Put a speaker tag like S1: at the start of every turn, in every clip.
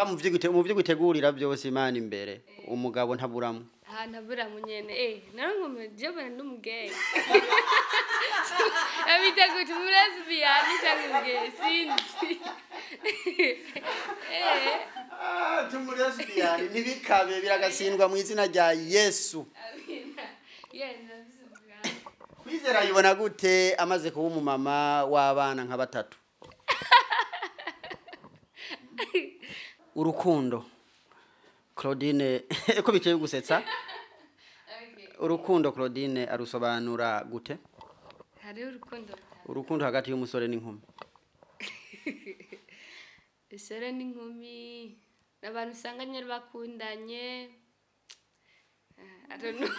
S1: muga mu vyo gutegurira byose Imana imbere umugabo ntaburamo
S2: ntaburamu nyene naronko jobana n'umugenge abiteguye lesbian cyangwa sinzi
S1: lesbian nibikabe biragasindwa mu izina rya Yesu. Kwizera yibona gute amaze kuba umumama w'abana nka batatu? Urukundo Claudine ko bikeye gusetsa urukundo Claudine arusobanura gute?
S2: Hari
S1: urukundo hagati y'umusore n'inkumi.
S2: Isere n'inkumi n'abantu usanganye bakundanye I don't know.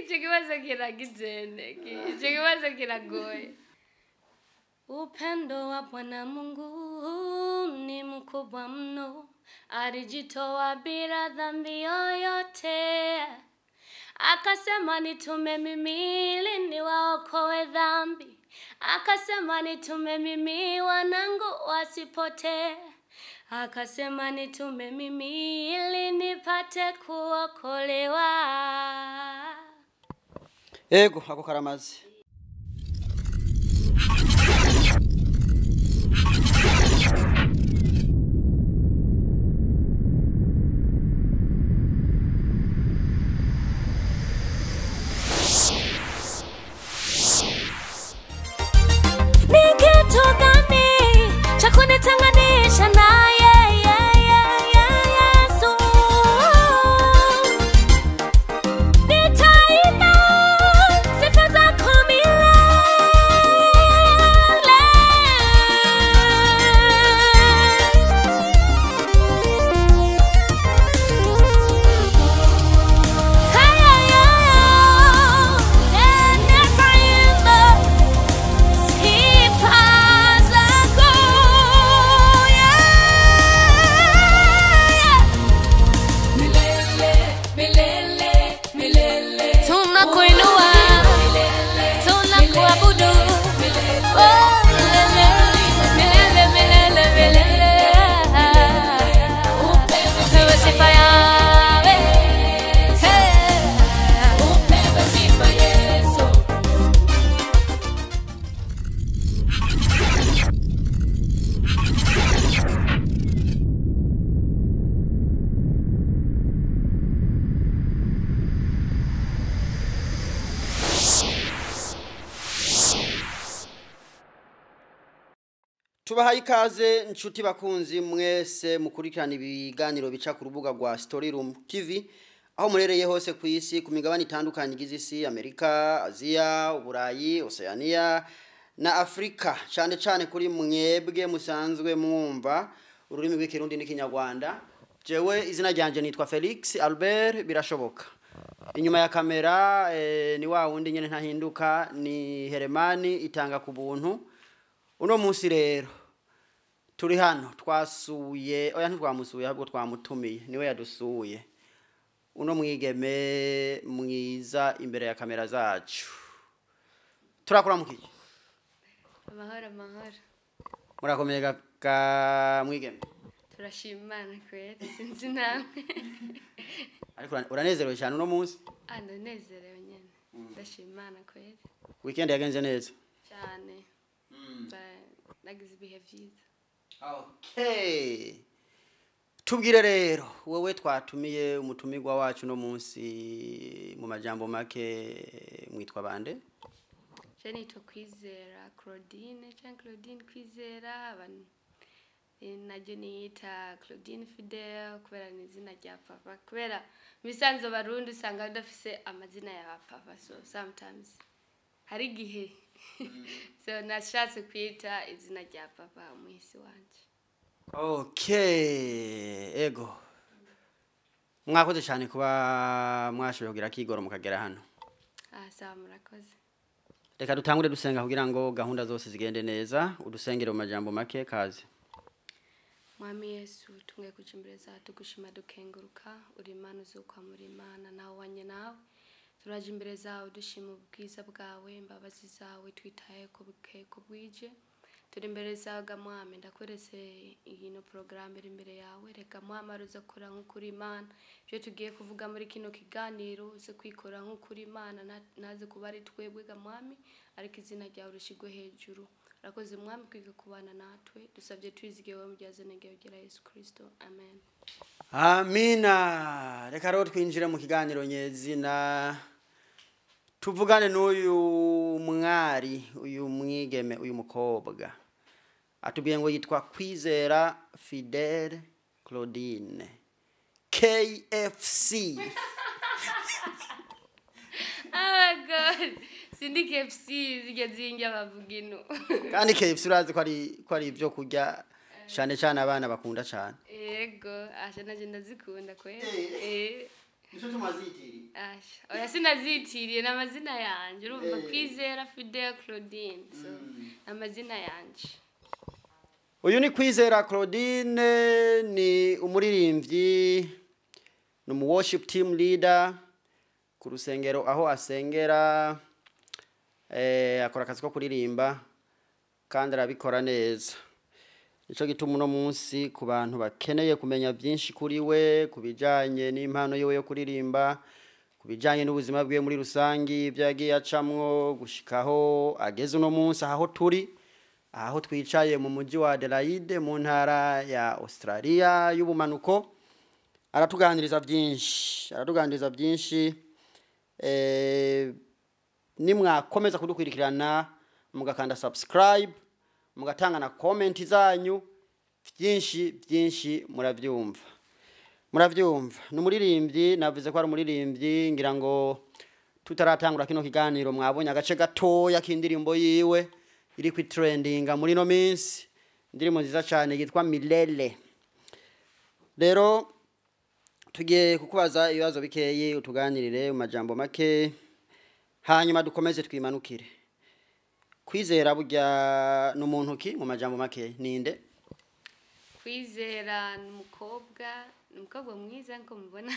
S2: Chikiwaza kiragizene chikiwaza kiragoye. Upendo wa Bwana Mungu ni mkubwa mno, alijitoa bila dhambi yoyote, akasema nitume mimi ili niwaokoe dhambi, akasema nitume mimi wanangu wasipotee, akasema nitume mimi ili nipate kuokolewa.
S1: Ego ako karamazi.
S3: Tenganisha naye Yesu, nitaimba sifa zako milele.
S1: Tubahaye ikaze nshuti bakunzi mwese mukurikirana ibiganiro bica ku rubuga rwa Story Room TV aho murereye hose ku isi ku migabane itandukanye igize isi Amerika, Aziya, Uburayi, Oceania na Afrika, cyane cyane kuri mwebwe musanzwe mwumva ururimi rw'ikirundi n'ikinyarwanda. Jewe izina ryanje nitwa Felix Albert birashoboka. Inyuma ya kamera ni wa wundi nyene ntahinduka, ni Heremani itanga ku buntu. Uno munsi rero turi hano twasuye oya ntitwamusuye ahubwo twamutumiye niwe yadusuye. Uno mwigeme mwiza imbere ya kamera zacu. Turakora mukije.
S2: Amahoro.
S1: Murakomeye ka mwigeme.
S2: Turashimana kwete sinzi nawe.
S1: Ariko uranezerewe cyane uno munsi?
S2: Ndanezerewe nyene. Ndashimana kwete.
S1: Weekend yagenze neza?
S2: Cyane. Nagize ibihe byiza.
S1: Okay. Tubwire rero wowe twatumiye umutumirwa wacu no munsi mu majambo make mwitwa bande?
S2: Je nitwa Kwizera Claudine Kwizera naje nita Claudine Fidel kubera n'izina rya papa kubera bisanzwe barundi usanga badafise amazina ya papa, so sometimes hari gihe so nashatse kwita izina rya papa muhisi wanje.
S1: Okay, ego. Mwakoze cyane kuba mwashoboye kugira kigoro mukagera hano.
S2: Sawa murakoze.
S1: Reka dutangure dusenga kugira ngo gahunda zose zigende neza, udusengere mu majambo make kazi.
S2: Mwami Yesu tunge kucimbireza tugushima dukenguruka uri Imana uzukwa muri Imana nawe wanye nawe. Turaje imbere zawe dushima ubwiza bwawe, imbabazi zawe twitaye ko bwije. turi imbere zaga mwami ndakweretse ino programme iri imbere yawe reka mwami aruza kora nk'ukuri Imana byo tugiye kuvuga muri kino kiganiro uze kwikora nk'ukuri Imana naze kuba ari twebwe ga mwami ariko izina ryawe rushigwe hejuru rakoze mwami kwiga kubana natwe dusabye twizigewe mu byazene rya Yesu Kristo amen.
S1: Amina. Reka rero twinjire mu kiganiro nyezina tuvugane n'uyu mwari uyu mwigeme uyu mukobwa atubwiye ngo yitwa Kwizera Fidele Claudine KFC.
S2: Oh God, sindi KFC zigezinja bavugino.
S1: Kandi KFC urazi ko ari ibyo kurya cyane cyane abana bakunda cyane.
S2: Yego, asha naje ndazikunda kwera.
S1: Nico tumazitiri.
S2: Asha, oya sinazitiriye n'amazina yanje. Urumva Kwizera Fidele Claudine. So, amazina yanje.
S1: Uyu ni Kwizera Claudine ni umuririmbyi no mu worship team leader ku rusengero aho asengera akora akazi ko kuririmba kandi arabikora neza. Nico gituma uno munsi ku bantu bakeneye kumenya byinshi kuri we kubijanye n'impano yewe yo kuririmba kubijanye n'ubuzima bwe muri rusangi byagiye acamwo gushikaho ageze uno munsi aho turi aho twicaye mu mujyi wa Adelaide mu ntara ya Australia y'ubumanuko aratuganiriza byinshi nimwakomeza kudukwirikirana mugakanda subscribe mugatanga na comment zanyu byinshi muravyumva n'umuririmbyi navuze ko ari umuririmbyi ngira ngo tutaratangura kino kiganiro mwabonye agace gatoya k'indirimbo yiwe iri ku trending muri no minsi indirimbo nziza cyane yitwa Milele. Rero tugiye kukubaza ibibazo bikeye utuganirire mu majambo make hanyuma dukomeze twimanukire. Kwizera burya n'umuntu ki mu majambo make ninde?
S2: Kwizera n'umukobwa mwiza nko mubona.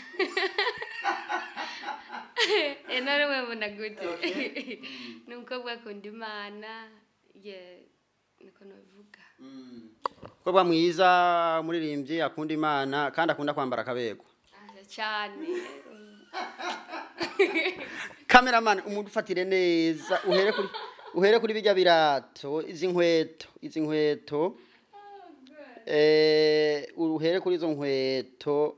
S2: Enare mbona gute. N'umukobwa akunda Imana. Niko navuga.
S1: Umukobwa mwiza muririmbyi akunda Imana kandi akunda kwambara akabego.
S2: Cyane.
S1: Cameraman umudufatire neza uhere kuri bijya birato izi nkweto uhere kuri izo nkweto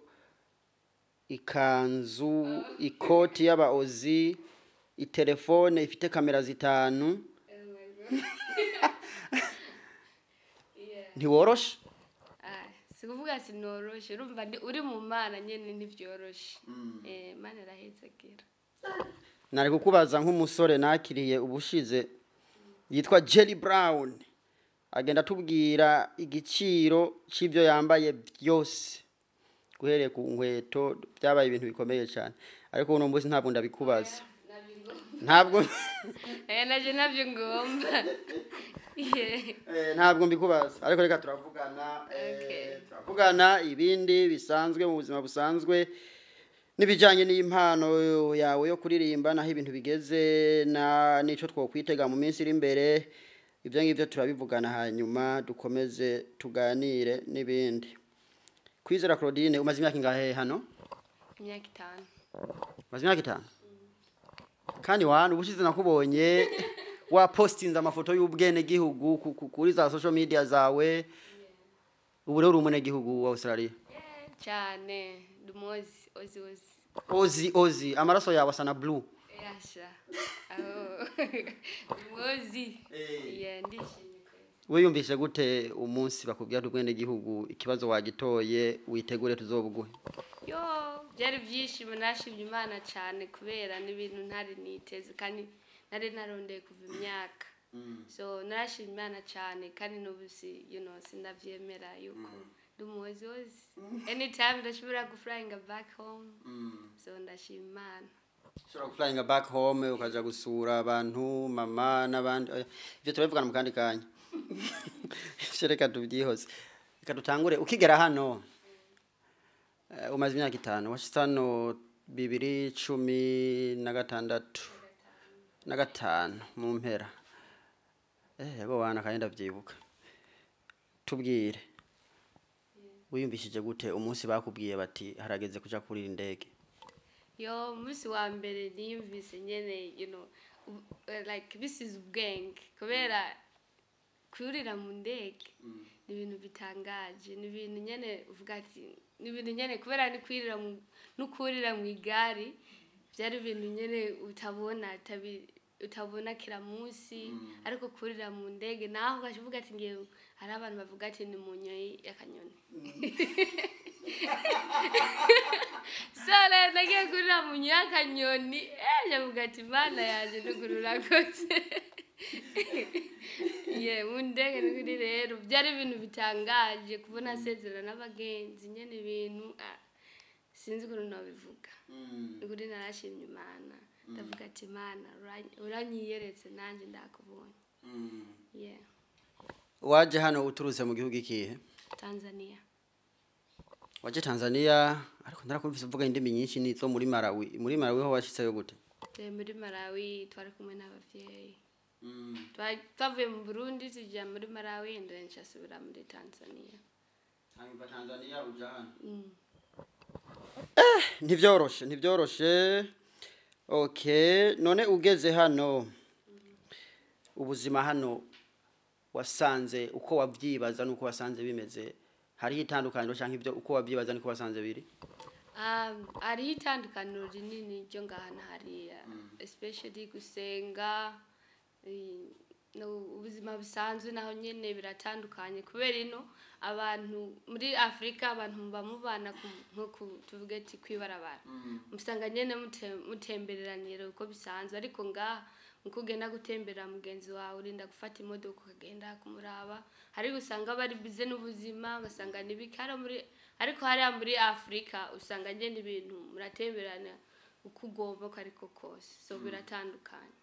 S1: ikanzu ikoti y'abaozi itelefone ifite kamera zitanu ntiworoshe
S2: sikuvuga sinoroshe urumva uri mu Mana nyene ntivyoroshe Mana rahezagira.
S1: Nari kukubaza nk'umusore nakiriye ubushize yitwa Jelly Brown agenda tubwira igiciro c'ibyo yambaye byose guhereye ku nkweto byabaye ibintu bikomeye cyane ariko uno munsi ntabwo ndabikubaza ntabwo
S2: naje nabyo ngomba
S1: ntabwo mbikubaza ariko reka turavugana ibindi bisanzwe mu buzima busanzwe nibijanye n'impano yawe yo kuririmba naho ibintu bigeze na nico twokwitega mu minsi iri imbere ibyo ngibyo turabivugana hanyuma dukomeze tuganire n'ibindi. Kwizera Claudine umaze imyaka ingahe hano?
S2: Imyaka 5.
S1: Umaze imyaka 5? Kandi wana ubushize nakubonye wa postinze amafoto y'ubwene gihugu kuri za social media zawe ubu rero umune gihugu wa Australia.
S2: Cyane dumozi
S1: Ozi amaraso yawe asa na blue.
S2: Yasha. Dumozi. Ndishimye.
S1: Wiyumvishe gute umunsi bakubwira ubwene gihugu ikibazo wagitoye witegure tuzobuguhe?
S2: Byari byishimo nashimye Imana cyane kubera n'ibintu ntari niteze kandi nari narondeye kuva imyaka. So nashimye Imana cyane kandi n'ubusi sindavyemera yuko dumuzi anytime ndashobora guflying back home. So ndashimye Imana.
S1: Ushobora flying back home ukaja gusura abantu mama n'abandi ivyo turabivugana mu kandi kanya. Reka tubyihose reka dutangure ukigera hano umaze imyaka 5 washitse hano 2016 mu mpera yego wana kandi ndavyibuka tubwire wiyumvishije gute umunsi bakubwiye bati harageze kuja kurira indege
S2: yo umunsi wa mbere niyumvise nyene like this is ubwenge kubera kurira mu ndege ni ibintu bitangaje ni ibintu nyene uvuga ati ni ibintu nyene kubera ni kurira mu igari byari ibintu nyene utabona kila munsi ariko kurira mu ndege naho ugashivuga ati ngiye hari abantu bavuga ati ni mu nyoyi y'akanyoni sala nagiye kurira mu nyoyi y'akanyoni yavuga ati mana yaje nugurura gose mu ndege n'ukuri rero byari ibintu bitangaje kubona sezera n'abagenzi nyene ibintu sinzi ukuntu nabivuga ukuri narashimye Imana ndavuga ati Imana uranyiyeretse nanjye ndakubonye
S1: waje hano uturutse mu gihugu ikihe
S2: Tanzania
S1: waje Tanzania ariko ndarakumvise uvuga indimi nyinshi nizo muri Malawi ho washitseyo gute
S2: muri Malawi twari kumwe n'abavyeyi twavuye mu Burundi tujya muri Malawi ndende nshasubira muri Tanzania
S1: hanyuma Tanzania uja hano ntivyoroshe okay none ugeze hano ubuzima hano wasanze uko wavyibaza nuko wasanze bimeze hari itandukaniro canke ivyo uko wavyibaza niko wasanze biri
S2: ari itandukaniro rinini ryo ngahana hariya especially gusenga ubuzima busanzwe naho nyene biratandukanye kubera ino abantu muri Afrika abantu bamubana nko tuvuge ati kwibarabara musanga nyene mutembereranira uko bisanzwe ariko ngaha ukugenda gutembera mugenzi wawe urinda gufata imodoka ukagenda kumuraba hari gusanga bari bize n'ubuzima ugasanga nibikara muri ariko hari muri Afrika usanga nyene ibintu muratemberana ukugomba ko ariko kose so biratandukanye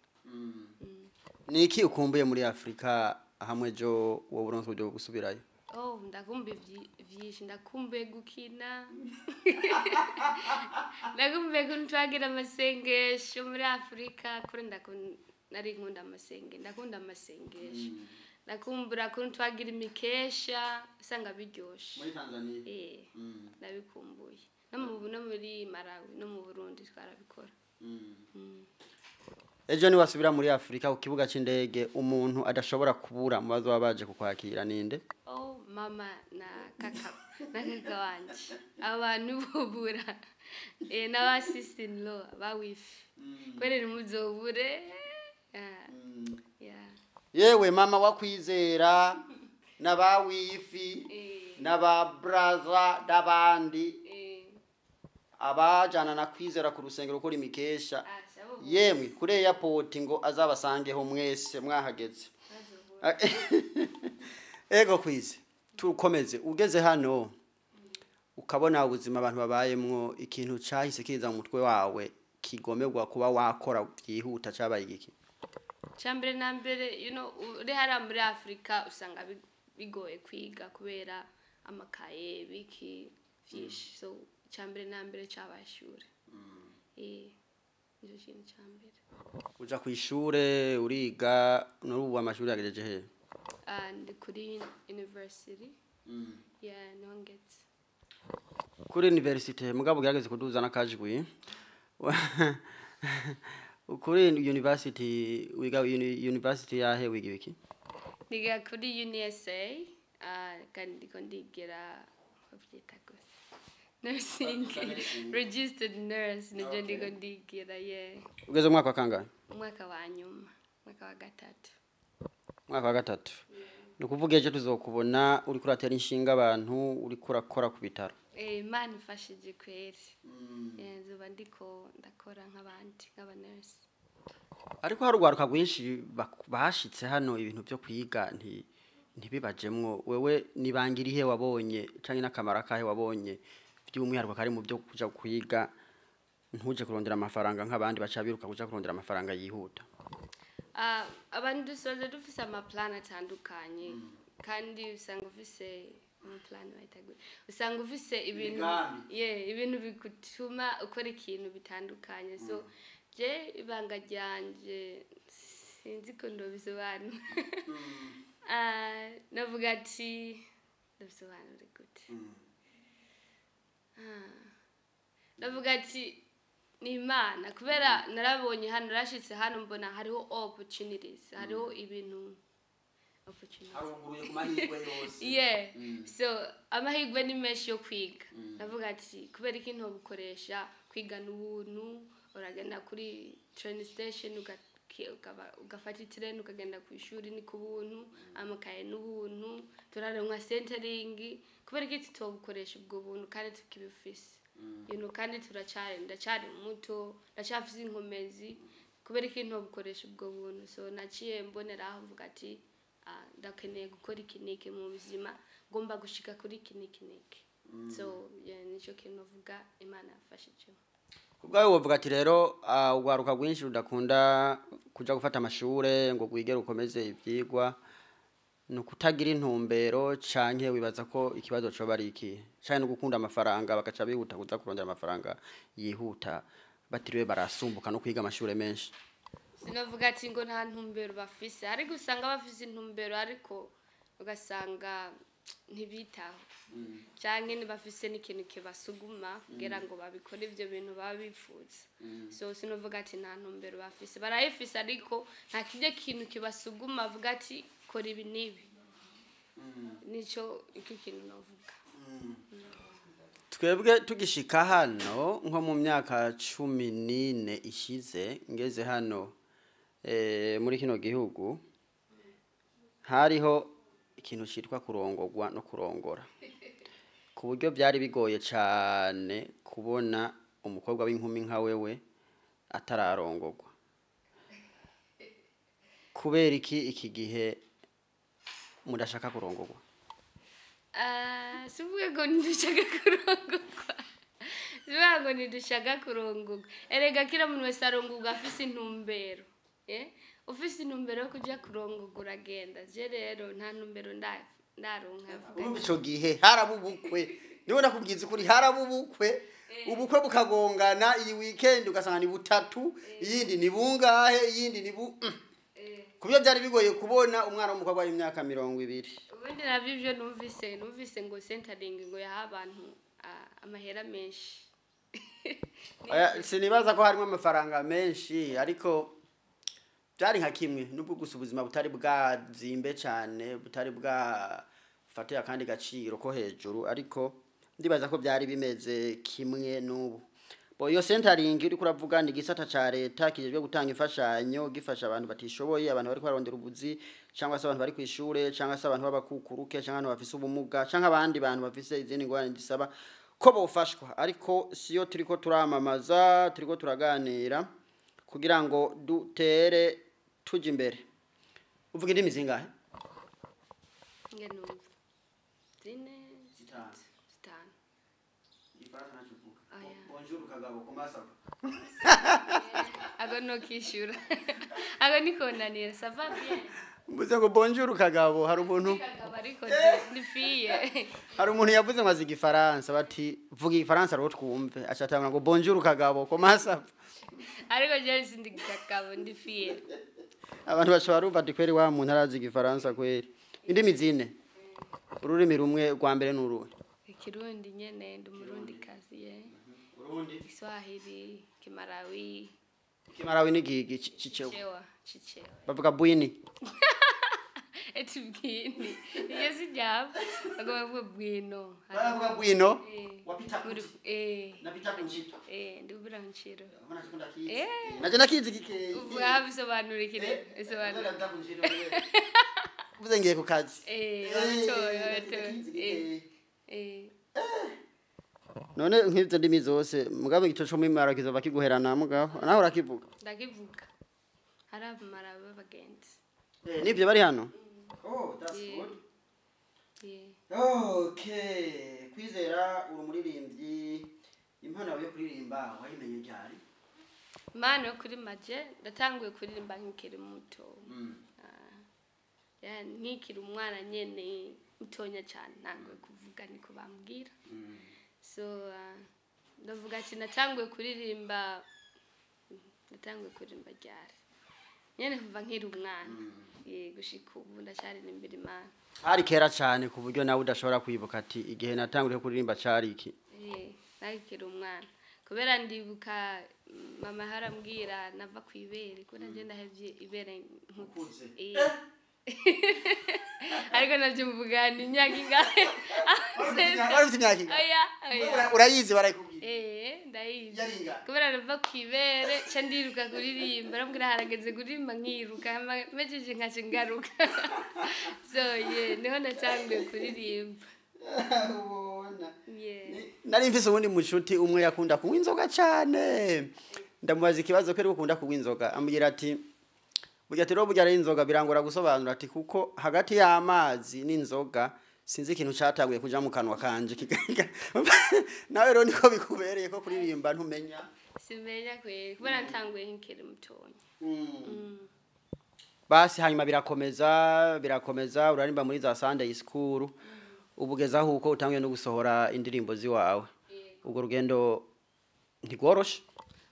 S1: niki ukumbuye muri Afrika hamwe jo wo buronso byo gusubirayo
S2: ndakumbuye vyinshi ndakumbuye gukina ndakumbuye kuntwagira amasengesho muri Afrika kuri nari nkunda amasengesho ndakumbura kuntwagira imikesha usanga biryoshe
S1: muri Tanzania
S2: ndabikumbuye no muri Malawi no mu Burundi twarabikora
S1: ejo ni wasubira muri Afrika ku kibuga c'indege umuntu adashobora kubura mu bazo babaje kukwakira ninde
S2: mama na kaka wanje abantu bobura na sister-in-law ba wifi kwere muzobure
S1: yewe mama wa Kwizera na ba wifi na ba brother dabandi abajana na Kwizera ku rusengero kuri imikesha yemwe kuri airport ngo azabasangeho mwese mwahageze ego Kwize tukomeze ugeze hano ukabona ubuzima abantu babayemwo ikintu cyahise kiza mu mutwe wawe kigomerwa kuba wakora byihuta cabaye igiki
S2: cyambere na mbere uri hari muri Afrika usanga bigoye kwiga kubera amakaye biki vyinshi so cyambere na mbere cyabashure nizo kintu cyambere
S1: uja kw'ishure uriga n'ubu amashuri yagejeje he
S2: and kuri university nongetse
S1: kuri university mugabo gerageze kuduza nakajwi kuri university wiga university yahe wiga iki
S2: niga kuri UNSA kandi kondigira bavyita gose nursing registered nurse nijo ndigira
S1: ugeze mwaka kangahe
S2: mwaka wa nyuma mwaka wa gatatu nukuvuga ejo tuzokubona uri kuratera inshinga abantu uri kurakora ku bitaro Imana ifashije kweri zuba ndiko ndakora nk'abandi nk'abanurse
S1: ariko harugwaruka rwinshi bahashitse hano ibintu byo kwiga ntibibajemwo wewe nibangirihe wabonye canke n'akamara kahe wabonye by'umwihariko kari mu byo kuja kwiga ntuje kurondera amafaranga nk'abandi baca biruka kuja kurondera amafaranga yihuta
S2: abantu dusoze dufise amaplan atandukanye kandi usanga ufise amaplan wahitaguye usanga ufise ibintu bigutuma ukora ikintu bitandukanye so je ibanga ryanje sinzi ko ndobisobanura navuga ati ndabisobanura gute ndavuga ati ni Imana kubera narabonye hano narashitse hano mbona hariho opportunities hariho ibintu opportunities
S1: haruguruye ku mahirwe yose
S2: yeah so amahirwe ni menshi yo kwiga ndavuga ati kubera ikintu bukoresha kwiga n'ubuntu uragenda kuri train station ugafata train ukagenda ku ishuri ni kubuntu amakaye n'ubuntu turaronka centering kubera iki tubukoresha ubwo buntu kandi tukibifise kandi ndacari muto ndacafise inkomezi kubera ikintu bukoresha ubwo buntu so naciye mboneraho mvuga ati ndakeneye gukora ikinike mu buzima ngomba gushika kuri kinike so nico kintu vuga Imana yafashije
S1: kubwawe wovuga ati rero ugwaruka gwinshi rudakunda kuja gufata amashure ngo gwigere ukomeze ivyigwa no kutagira intumbero canke wibaza ko ikibazo cyo bari iki cyane no gukunda amafaranga bagaca bihuta kuza kurondera amafaranga yihuta batiriwe barasumbuka no kwiga amashure menshi
S2: sinavuga ati ngo nta ntumbero bafise ariko usanga bafise intumbero ariko ugasanga ntibitaho cyane ntibafise n'ikintu kibasuguma kugira ngo babikore ivyo bintu babifuza so sinavuga ati nta ntumbero bafise barayifise ariko nta kijye kintu kibasuguma avuga ati kora ibi nibi nico iki kintu navuga
S1: twebwe tugishika hano nko mu myaka 14 ishize ngeze hano muri kino gihugu hariho ikintu cyitwa kurongorwa no kurongora ku buryo byari bigoye cyane kubona umukobwa w'inkumi nka wewe atararongorwa kubera iki gihe mudashaka kurongorwa
S2: sivuge ngo ndushaka kurongorwa sivuge ngo ndushaka kurongorwa erega kila muntu wese arongorwa afise intumbero ufise intumbero yo kuja kurongorwa uragenda je rero nta ntumbero ndaronka
S1: urumva ico gihe harabubukwe niwe nakubwiza kuri harabubukwe ubukwe bukagongana iyi weekend ugasanga ni butatu iyindi ni bungahe iyindi ni kubyo byari bigoye kubona umwana w'umukobwa w'imyaka 20
S2: ubundi navyo numvise ngo centering ngo yaha abantu amahera menshi
S1: sinibaza ko harimo amafaranga menshi ariko byari nka kimwe nubwo gusa ubuzima butari bwazimbe cyane butari bwafatiye kandi gaciro ko hejuru ariko ndibaza ko byari bimeze kimwe n'ubu iyo centering uri kuravuga ni gisata ca leta kijejwe gutanga imfashanyo gifasha abantu batishoboye abantu bari kwarondera ubuzi cyangwa se abantu bari kwishure cyangwa se abantu babakukuruke cyangwa abantu bafise ubumuga cyangwa abandi bantu bafise izindi ngorane disaba ko bofashwa ariko siyo turiko turamamaza turiko turaganira kugira ngo dutere tuje imbere uvuga indimi zingahe
S2: ngeno
S1: bonjour kagabo komasa
S2: ago no kishura ago nikonanira ça va bien
S1: mbuze ngo bonjour kagabo hari umuntu
S2: ariko ni fille
S1: hari umuntu yavuze ngo aziga ifaransa bati vuga ifaransa ro twumve achatanga ngo bonjour kagabo komasa
S2: ariko je sindi kagabo ndi fille
S1: abantu bashobora rumva ati kweri wa muntu araziga ifaransa kweri indimi zine ururimi rumwe rwa mbere n'uruhe
S2: ikirundi nyene ndi umurundi kazi ye
S1: Burundi
S2: Kiswahili Kimarawi
S1: ni gigi chichewa bavuga bwini
S2: eti bwini yesi jab bavuga bwino
S1: bavuga bwino wapita kuti napita kunchito
S2: ndubira nchiro
S1: mbona chikunda kizi naje nakizi kike
S2: uvuga bisobanurikire bisobanura
S1: napita kunchito uvuze ngiye ku kazi none nk'ibyo ndimi zose mugabo igico mu imara kizova kiguherana mugabo naho urakivuga
S2: ndakivuga harabamara babagenzi
S1: nibyo bari hano that's good okay Kwizera uri umuririmbyi impano yo kuririmba wayimenye ryari
S2: impano yo kuririmba je ndatanguye kuririmba nkiri muto nkikiri umwana nyene mutonya cyane ntanguye kuvuga niko bambwira so ndavuga ati natanguye kuririmba ryari nyene kuva nkiri umwana gushika ubu ndacaririmbira Imana.
S1: hari kera cyane ku buryo nawe udashobora kwibuka ati igihe natanguriye kuririmba cari iki.
S2: Nakiri umwana kubera ndibuka mama harambwira nava kwibere ko nanje ndahevye ibere nkutse. Ariko navyo mvugana imyaka ingahe?
S1: Urayizi barayikubwira?
S2: Ndayizi. Kubera nava kwibere ca ndiruka kuririmba arambwira harageze kuririmba nkiruka mejeje nkaje ngaruka. So niho natanguye kuririmba.
S1: Nari mfise ubundi mushuti umwe yakunda kunywa inzoga cyane. Ndamubaza ikibazo ko ukunda kunywa inzoga. Ambwira ati burya rero burya ari inzoga birangora gusobanura ati kuko hagati y'amazi n'inzoga sinzi ikintu cyatanguye kuja mu kanwa kanje kiganga. Nawe rero niko bikubereye ko kuririmba ntumenya.
S2: Simenya kwe kubera ntanguye nkiri mutonya.
S1: Basi hanyuma birakomeza urarimba muri za Sunday school. Ubugezaho uko utangiye no gusohora indirimbo ziwawe. Ubwo rugendo ntigoroshe?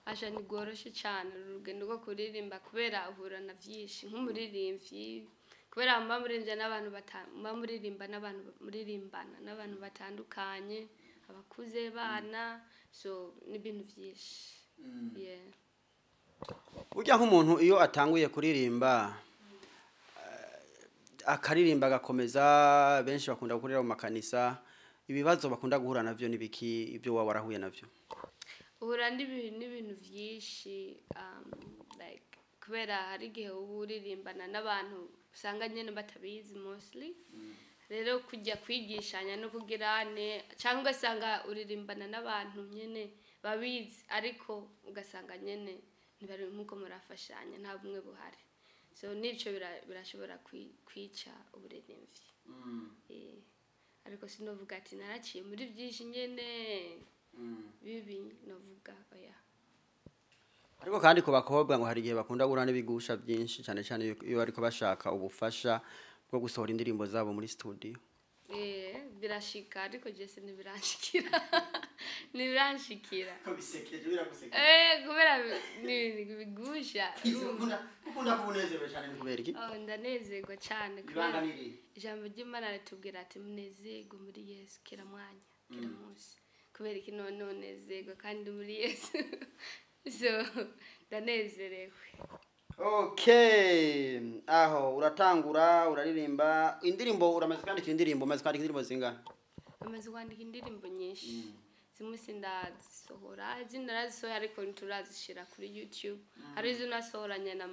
S2: Aje ntigoroshe cyane urugendo rwo kuririmba kubera uhura na vyinshi nk'umuririmbyi kubera mba muririmbya n'abantu muririmbana n'abantu batandukanye abakuze bana so n'ibintu vyinshi. Burya
S1: nk'umuntu iyo atanguye kuririmba akaririmba gakomeza benshi bakunda gukorera mu makanisa ibibazo bakunda guhura navyo nibiki ibyo waba warahuye navyo?
S2: Uhura n'ibintu vyinshi like kubera hari igihe uririmbana n'abantu usanga nyene batabizi mostly rero kujya kwigishanya no kugirane cyangwa sanga uririmbana n'abantu nyene babizi ariko ugasanga nyene ntibari nkuko murafashanya nta bumwe buhari. So nico birashobora kwica uburirimbyi. Ariko sinovuga ati naraciye muri byinshi nyene bibi novuga oya.
S1: Ariko kandi ku bakobwa ngo hari igihe bakunda gurana ibigusha byinshi cyane cyane iyo ariko bashaka ubufasha bwo gusohora indirimbo zabo muri studio. Birashika ariko jese ntibiranshikira. Ntibiranshikira. Ko bisekeje biragusekeje. Kubera ni bigusha. Ukunda kubunezerwa cyane kubera iki? Ndanezerwa cyane kubera ijambo ry'Imana ritubwira ati munezerwe muri Yesu kira mwanya kira munsi. Kubera iki nonezerwa kandi muri Yesu. So ndanezerewe. Okay, aho uratangura uraririmba indirimbo uramaze kwandika indirimbo umaze kwandika indirimbo zingahe? Amaze kwandika indirimbo nyinshi. Zimwe sindazisohora zindarazisohora ariko turazishira kuri YouTube. Hari izo nasohoranye na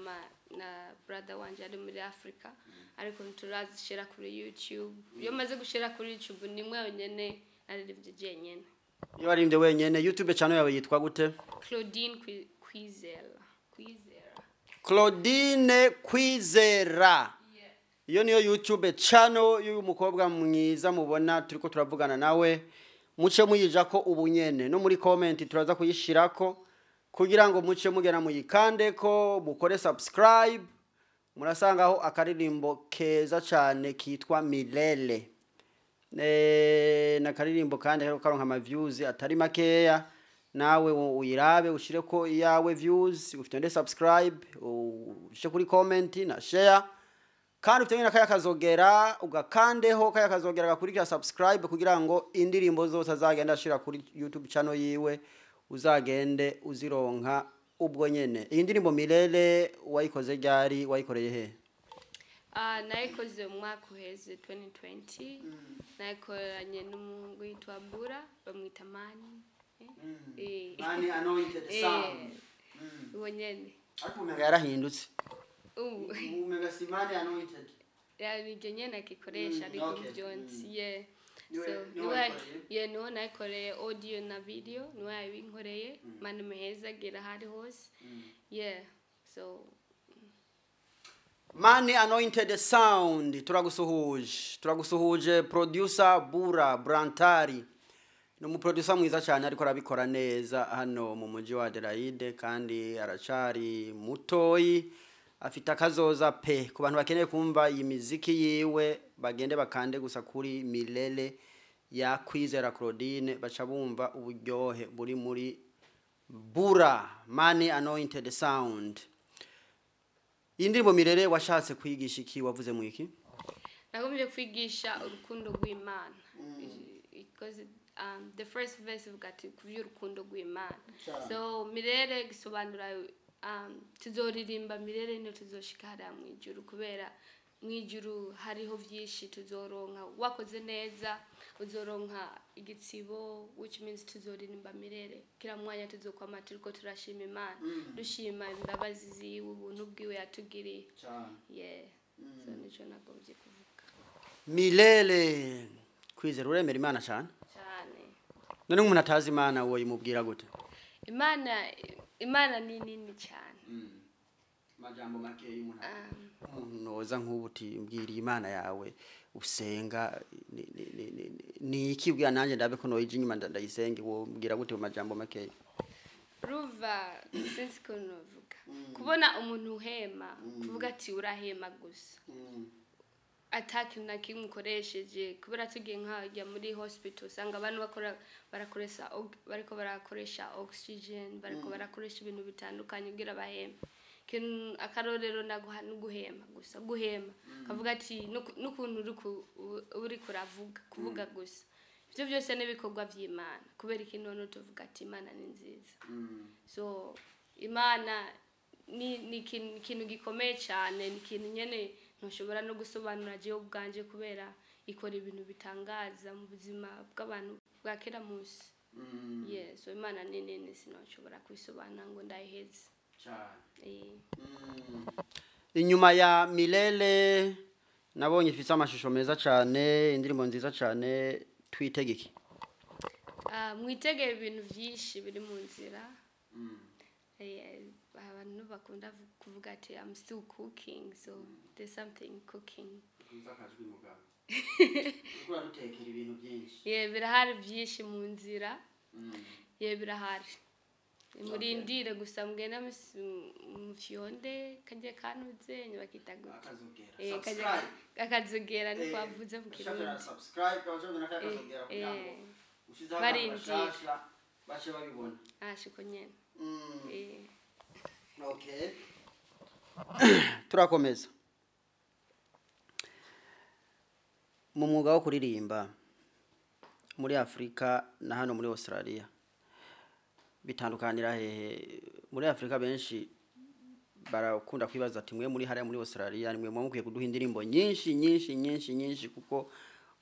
S1: brother wanje ari muri Africa ariko turazishira kuri YouTube. Iyo maze gushira kuri YouTube nimwe yonyene naririmbye jenyene. Iyo warimbye wenyene YouTube channel yawe yitwa gute? Claudine Kwizera. Claudine Kwizera. Iyo niyo YouTube channel y'uyu mukobwa mwiza mubona turiko turavugana nawe. Muce muyija ko ubunyene no muri comment turaza kuyishirako kugira ngo muce mugena muyikande ko mukore subscribe. Murasangaho akaririmbo keza cyane kitwa Milele. Na karirimbo kandi karonka ama views atari makeya. Nawe uyirabe ushire ko yawe views ufite subscribe ushire kuri comment na share kandi ufite n'akaya kazogera ugakandeho kaya kazogera gakurikira subscribe kugira ngo indirimbo zose azagenda ashira kuri YouTube channel yiwe uzagende uzironka ubwo nyene. Iyi ndirimbo Milele wayikoze ryari wayikoreye he? Nayikoze mu mwaka uheze 2020 nayikoranye n'umuhungu witwa Bura bamwita Mani. Mani anointed sound. Wonyene. Ariko umega yarahindutse. Umega si Mani anointed. Yani nyene akikoresha ariko byonsi so no nayikoreye audio na video no yabinkoreye Mani meheza gira hari hose. So Mani anointed sound turagusuhuje producer Bura Brantari. No producer mwiza cyane ariko arabikora neza hano mu mujyi wa Adelaide kandi aracari mutoyi afite akazoza pe ku bantu bakeneye kumva iyi muziki yiwe bagende bakande gusa kuri Milele ya Kwizera Claudine baca bumva uburyohe buri muri Bura Mani anointed sound. iyi ndirimbo mirere washatse kwigisha iki wavuze mu iki
S2: nagombye kwigisha urukundo rw'Imana because the first verse ivuga ati kuvy'urukundo rw'Imana so mirere gisobanura tuzoririmba mirere no tuzoshika hariya mw'ijuru kubera mw'ijuru hariho vyinshi tuzoronka wakoze neza uzoronka igitsibo which means tuzoririmba mirere kila mwanya tuzokwama turiko turashima Imana dushima imbabazi ziwe ubuntu bwiwe yatugiriye yeah so nico nagombye kuvuga
S1: milele Kwizera uremera Imana cyane none umuntu atazi Imana wowe imubwira gute
S2: Imana ni nini cyane
S1: majambo make y'umuntu noza nk'ubuti mbwira Imana yawe usenga ni ikibwira nanje ndabe ko noyije inyuma ndayisenge wo mbwira gute mu majambo make
S2: ruva since kunovuga kubona umuntu uhema kuvuga ati urahema gusa attack na kimwe ukoresheje kubera tugiye nkajya muri hospital usanga abantu barakoresha oxygen bariko barakoresha ibintu bitandukanye kugira bahema akarorero naguha n'uguhema gusa guhema kavuga ati n'ukuntu uri kuvuga gusa ivyo byose n'ibikorwa vy'Imana kubera ikintu tuvuga ati Imana ni nziza so Imana ni ikintu gikomeye cyane ni ikintu nyene ntushobora no gusobanura je ubwanje kubera ikora ibintu bitangaza mu buzima bw'abantu bwa kera musi so Imana ni nini sinoshobora kwisobanura ngo ndayiheze
S1: inyuma ya milele nabonye ifite amashusho meza cyane indirimbo nziza cyane twitegeke
S2: mwitegeye ibintu byinshi biri mu nzira abantu bakunda kuvuga ati I'm still cooking so there's something cooking birahari byinshi mu nzira birahari murindire gusa mugenda mufyonde kanje kanuze nyabakita gute akazogera ni kwavuze mu kirundi
S1: subscribe abajona nakakazogera kugira barindire bache babibona
S2: shiko nyene
S1: okay turakomeza mu mwuga wo kuririmba muri Afrika na hano muri Australia bitandukanira hehe muri Afrika benshi barakunda kwibaza ati mwe muri hariya muri Australia nimwe mukwiye kuduha indirimbo nyinshi kuko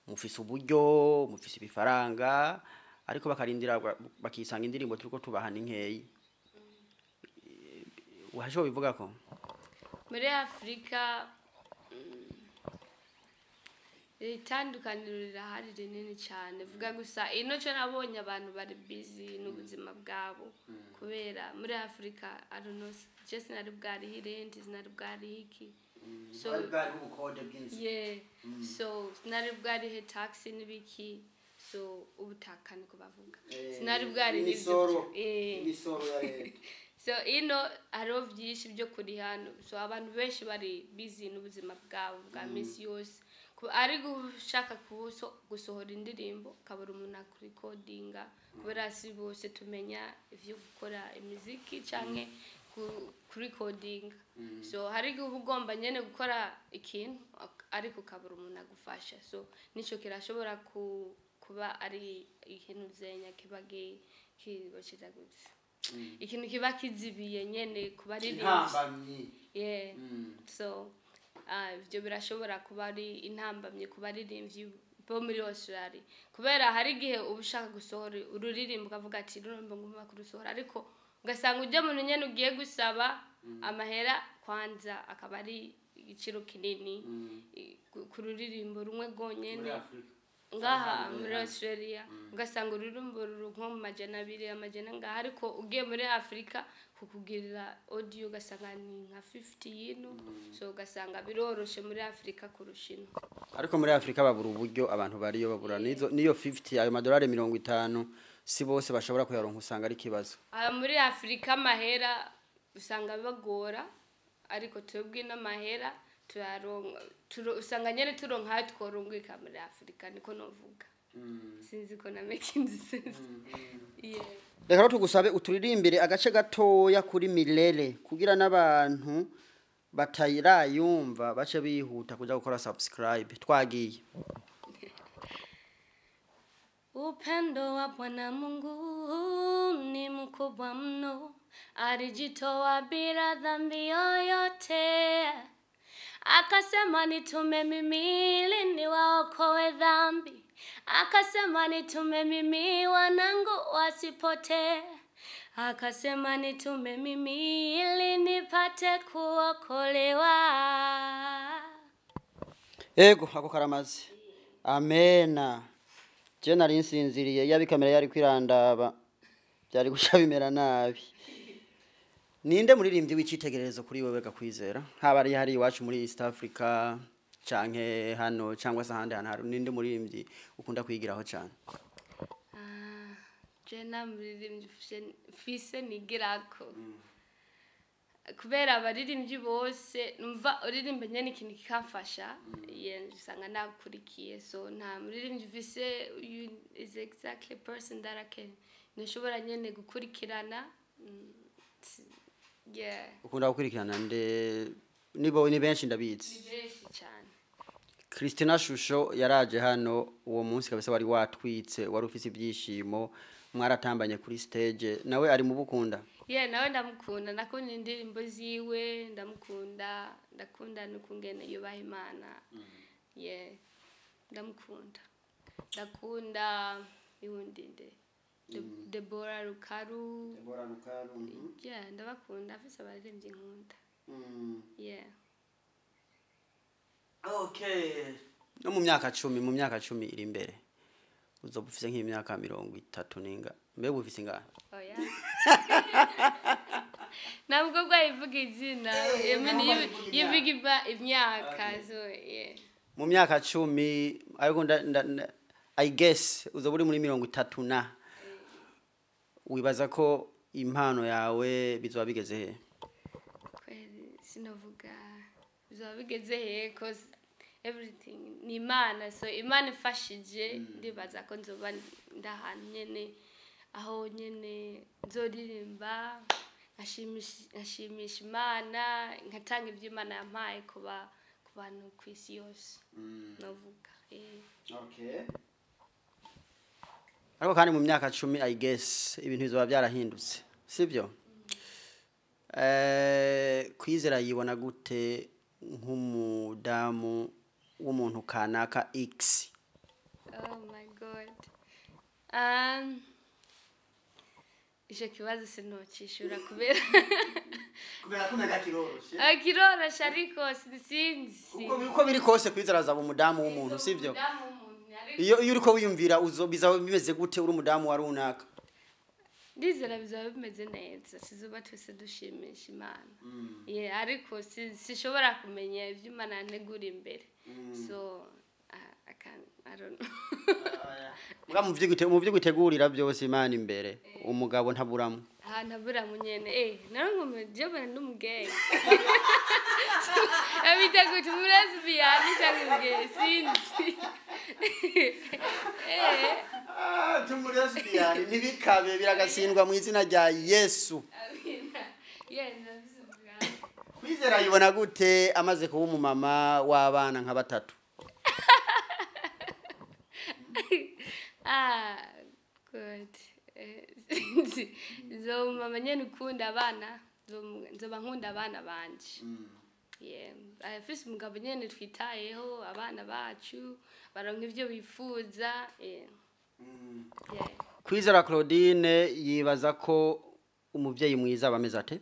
S1: mufise uburyo mufise ibifaranga ariko bakarindira bakisanga indirimbo turiko tubahana inkeyi washo bivuga ko
S2: muri Afrika itandukaniro rirahari rinini cyane vuga gusa ino cyo nabonye abantu bari busy n'ubuzima bwabo kubera muri Afrika I don't know just nari bwari rent nari bwari iki so
S1: bwari ubukode bw'inzu
S2: so nari bwari taxi n'ibiki so ubutakani ko bavuga sinari bwari
S1: imisoro ya leta
S2: so ino haro byinshi byo kuri hano so abantu benshi bari busy n'ubuzima bwabo bwa misi yose ari gushaka gusohora indirimbo kabura umuntu recordinga kubera si bose tumenya ivyo gukora imiziki canke recordinga so hari ugomba nyene gukora ikintu ariko kabura umuntu agufasha so nico kirashobora kuba ari ikintu zenya kibage kibashira gutse ikintu kiba kizibiye nyene kuba ari so ivyo birashobora kuba ari intambamye kuba ari rimvyi bo muri Australia kubera hari gihe ubushaka gusohora ururirimbo ukavuga ati urumva ngomba kurusohora ariko ugasanga uje muntu nyene ugiye gusaba amahera kwanza akaba ari igiciro kinini kururirimbo rumwe gonyene ngaha muri Australia ugasanga ururirimbo nko mu majana 2 amajana ngaha ariko ugiye muri Afrika kukugirira audio ugasanga ni nka 50 yino so ugasanga biroroshe muri Afrika kurushino
S1: ariko muri Afrika babura uburyo abantu bariyo babura niyo 50 ayo madolari 50 si bose bashobora kuyaronka usanga ari kibazo
S2: muri Afrika mahera usanga bibagora ariko twebwe n'amahera usanga nyene turonka tworongwika muri Afrika niko novuga sinzi ko na making sense
S1: reka tugusabe uturirimbire agace gatoya kuri milele kugira n'abantu batayirayumva bace bihuta kuja gukora subscribe twagiye.
S2: Upendo wa Bwana Mungu ni mkubwa mno, alijitoa bila dhambi yoyote. Akasema nitume mimi ili niwaokoe dhambi. Akasema nitume mimi wanangu wasipotee. Akasema nitume mimi ili nipate kuokolewa.
S1: Ego ako karamazi. Amena. Je nari nsinziriye yabi kamera yari kwirandaba. Byari gusha bimera nabi. Ninde muririmbyi w'icitegererezo kuri wewe Kwizera? Haba ari hari iwacu muri East Africa canke hano cyangwa se ahandi hantu ninde muririmbyi ukunda kwigiraho cyane?
S2: Je namuririmbyi fise nigirako. Kubera abaririmbyi bose numva uririmba nyene ikintu kikamfasha, usanga nakurikiye, so nta muririmbyi fise is exactly person that I can nishobora nyene gukurikirana. Yeah.
S1: Ukunda gukurikirana nibo ni benshi ndabizi.
S2: Ni benshi cyane.
S1: Christina Shusho yaraje hano uwo munsi kabisa wari watwitse wari ufise ibyishimo mwaratambanye kuri stage nawe ari mu bukunda.
S2: Yeah, nawe ndamukunda, nakunda indirimbo ziwe, ndakunda nukungene yubaha Imana. Yeah. Ndamukunda. Ndakunda iwundinde. Deborah Rukaru. Yeah, ndabakunda afise abaririmbyi nkunda. Yeah.
S1: Okay. No mu myaka 10 iri imbere. Uzoba ufise nk'imyaka 30 ninga. Mbega ufise ngahe?
S2: Oh yeah. Nabwo bwayivuga izina. Yivuga imyaka so yeah.
S1: Mu myaka 10 ariko I guess uzoba uri muri 30 na. Wibaza ko impano yawe bizoba bigeze he?
S2: Kweli sinovuga bizoba bigeze he cause everything ni Imana, so Imana ifashije ndibaza ko nzoba ndahantu nyene aho nyene nzoririmba ashimisha Imana, nkatanga ivyo Imana yampaye ku bantu kw'isi yose. Novuga
S1: Okay. Ariko kandi mu myaka 10 I guess ibintu bizoba byarahindutse sivyo? Kwizera yibona gute nk'umudamu w'umuntu kanaka X?
S2: Oh my god. Ije kibazo sinokishura kubera
S1: kumenya kiroroshe.
S2: Kiroroshe ariko sinzi.
S1: Uko biri kose Kwizera azaba umudamu w'umuntu sivyo? Iyo uriko wiyumvira bizaba bimeze gute uri umudamu wa runaka?
S2: Ndizera bizaba bimeze neza, sizuba twese dushimisha Imana. Yeah, ariko sishobora kumenya ivyo Imana yantegura imbere. So I don't know.
S1: Mu vyo gutegurira byose Imana imbere umugabo ntaburamu.
S2: Ntaburamu nyene narongo mujobana n'umugay. Abitego tumurasbiya nitangwe sinzi.
S1: Tumurasbiya nibikabe biragasindwa mu izina rya Yesu. Kwizera yibona gute amaze kuba umumama w'abana nka batatu?
S2: Good. Zo mama nyene ukunda abana, nzoba nkunda abana banje. Yeah, afise umugabo nyene twitayeho abana bacu baronka ivyo bifuza. Yeah.
S1: Kwizera Claudine yibaza ko umuvyeyi mwiza abameze ate?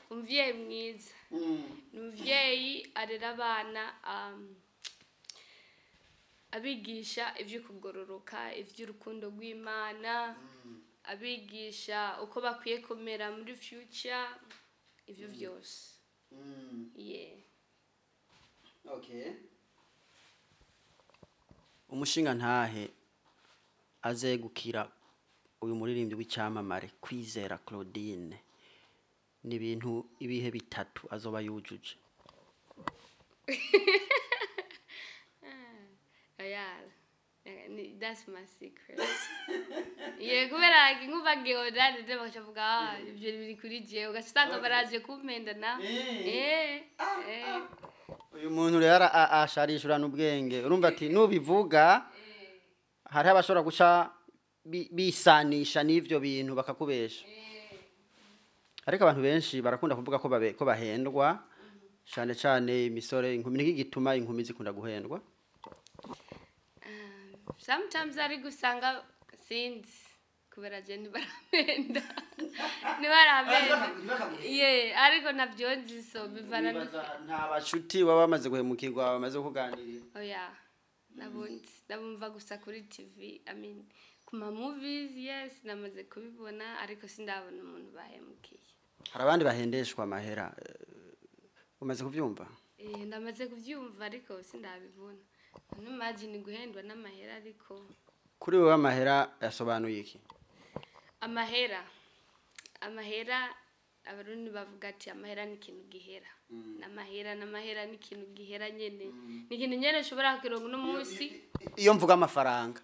S2: Umuvyeyi mwiza. Umuvyeyi arera abana abigisha ivyo kugororoka, ivy'urukundo rw'Imana, abigisha uko bakwiye komera muri future, ivyo vyose. Yeah.
S1: Okay. Umushinga ntahe azegukira uyu muririmbyi w'icyamamare Kwizera Claudine ni ibintu ibihe bitatu azoba yujuje.
S2: That's my secret. Yeah, kubera nkuba geodade de bakavuga ibyo biri kuri je ugasanga baraje kumpenda na.
S1: Uyu muntu rero asharishurana ubwenge. Urumva ati nubivuga hari abashobora guca bisanisha n'ivyo bintu bakakubesha. Ariko abantu benshi barakunda kuvuga ko bahendwa cyane imisore inkumi n'igituma inkumi zikunda guhendwa.
S2: Sometimes ari gusanga since kubera je ntibaramenda. Yeah, ariko navyonzi so bivana
S1: nta bashuti baba bamaze guhemukirwa bamaze kuganirira.
S2: Oh yeah. Nabumva gusa kuri TV, kuma movies, yes, namaze kubibona ariko sindabona umuntu bahemukiye.
S1: Hari abandi bahendeshwa amahera. Umaze kuvyumva?
S2: Ndamaze kuvyumva ariko sindabibona. Imagine guhendwa n'amahera ariko
S1: kuri wewe amahera yasobanuye iki?
S2: Amahera abarundi bavuga ati amahera ni ikintu gihera. N'amahera ni ikintu gihera nyene. Ni ikintu nyene ushobora kuronka no munsi.
S1: Iyo mvuga amafaranga.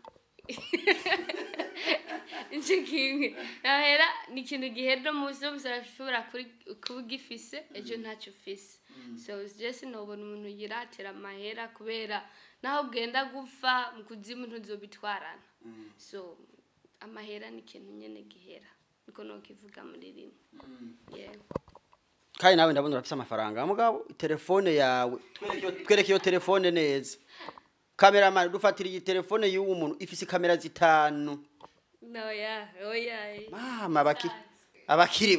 S2: Inchikingi. Amahera ni ikintu gihera no munsi ushobora kubugifise ejo ntacyo ufise. So just nobona umuntu yiratira amahera kubera naho ugenda gufa mu kuzimu ntuzobitwarana. So amahera ni ikintu nyene gihera. Niko no kivuga muri rimwe. Yeah.
S1: Kai nawe ndabona urafise amafaranga. Mugabo telefone yawe twereke iyo telefone neza. Cameraman dufatira iyi telefone y'uwo muntu ifise kamera zitanu.
S2: No yeah, oh yeah.
S1: Mama abakiri